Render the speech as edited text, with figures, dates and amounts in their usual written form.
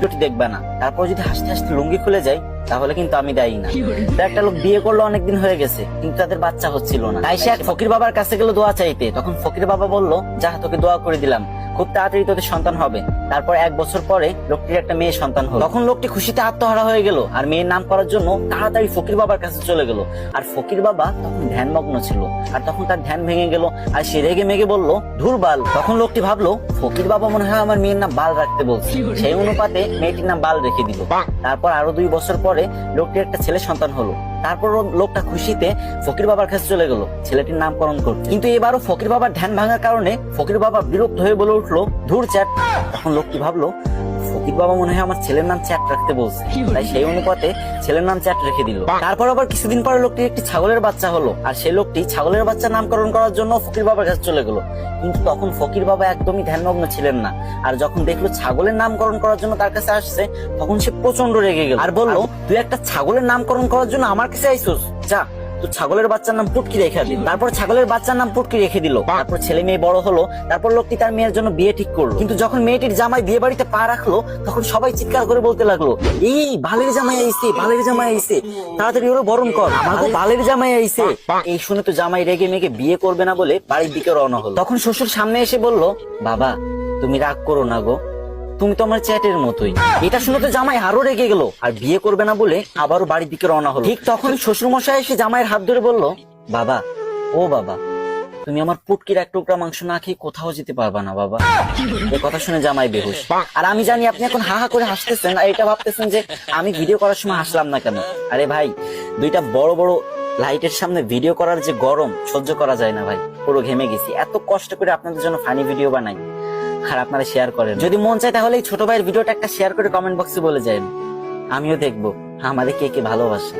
ভিডিওটি দেখবে না, তারপর যদি হাসতে হাসতে লুঙ্গি খুলে যায় তাহলে কিন্তু আমি দায়ী না। তো একটা লোক বিয়ে করলো, অনেকদিন হয়ে গেছে কিন্তু তাদের বাচ্চা হচ্ছিল না। তাই সে এক ফকির বাবার কাছে গেল দোয়া চাইতে। তখন ফকির বাবা বলল, যা তোকে দোয়া করে দিলাম, খুব তাড়াতাড়ি তোদের সন্তান হবে। তারপর 1 বছর পরে লোকটির একটা মেয়ে সন্তান হলো। তখন লোকটি খুশিতে আত্মহারা হয়ে গেল আর মেয়ের নাম করার জন্য তাড়াতাড়ি ফকির বাবার কাছে চলে গেল। আর ফকির বাবা তখন ধ্যানমগ্ন ছিল, আর তখন তার ধ্যান ভেঙে গেল আর সে রেগে মেগে বলল, ধুর বাল। তখন লোকটি ভাবলো, ফকির বাবা মনে হয় আমার মেয়ের নাম বাল রাখতে বলছে। সেই অনুপাতে মেয়েটির নাম বাল রেখে দিল। তারপর আরো 2 বছর পরে লোকটির একটা ছেলে সন্তান হলো। তারপর লোকটা খুশিতে ফকির বাবার কাছে চলে গেল ছেলেটির নামকরণ করতে। কিন্তু এবারও ফকির বাবার ধ্যান ভাঙার কারণে ফকির বাবা বিরক্ত হয়ে বলে উঠলো, ধুর চ্যাট। তখন লোকটি ভাবলো, ফকির বাবা মনে হয় আমার ছেলের নাম চ্যাট রাখতে বলছে, তাই সেই অনুপাতে ছেলের নাম চ্যাট রেখে দিল। তারপর আবার কিছুদিন পরে লোকটির একটি ছাগলের বাচ্চা হলো, আর সেই লোকটি ছাগলের বাচ্চা নামকরণ করার জন্য ফকির বাবার কাছে চলে গেল। কিন্তু তখন ফকির বাবা একদমই ধ্যানমগ্ন ছিলেন না, আর যখন দেখলো ছাগলের নামকরণ করার জন্য তার কাছে আসছে, তখন সে প্রচন্ড রেগে গেল আর বলল, তুই একটা ছাগলের নামকরণ করার জন্য আমার কাছে আইসোস, যা তো ছাগলের বাচ্চার নাম পুটকি রেখে দিল। তারপর ছাগলের বাচ্চার নাম পুটকি রেখে দিল। তারপর ছেলে মেয়ে বড় হলো। তারপর লোকটি তার মেয়ের জন্য বিয়ে ঠিক করলো। কিন্তু যখন মেয়েটির জামাই বিয়ে বাড়িতে পা রাখলো, তখন সবাই চিৎকার করে বলতে লাগলো, এই বালের জামাই আইছে, বালের জামাই আইছে, তাড়াতাড়ি ওরা বরণ কর, আমাকে বালের জামাই আইছে। এই শুনে তো জামাই রেগে মেগে বিয়ে করবে না বলে বাড়ির দিকে রওনা হলো। তখন শ্বশুর সামনে এসে বলল, বাবা তুমি রাগ করো না গো, তুমি তো আমার চ্যাটের মতোই। এটা শুনে তো জামাই আরো রেগে গেল আর বিয়ে করবে না বলে আবারও বাড়ির দিকে রওনা হলো। ঠিক তখন শ্বশুর মশাই এসে জামাইয়ের হাত ধরে বলল, বাবা ও বাবা, তুমি আমার পুটকির 1 টুকরা মাংস না খেয়ে কোথাও যেতে পারবা না বাবা। এই কথা শুনে জামাই বেহুশ। আর আমি জানি আপনি এখন হা হা করে হাসতেছেন আর এটা ভাবতেছেন যে আমি ভিডিও করার সময় হাসলাম না কেন। আরে ভাই, 2টা বড় বড় লাইটের সামনে ভিডিও করার যে গরম সহ্য করা যায় না ভাই, পুরো ঘেমে গেছি। এত কষ্ট করে আপনাদের জন্য ফানি ভিডিও বানাই আর আপনারা শেয়ার করেন। যদি মন চায় তাহলে এই ছোট ভাইয়ের ভিডিওটা একটা শেয়ার করে কমেন্ট বক্সে বলে যান, আমিও দেখবো আমাদের কে কে ভালোবাসে।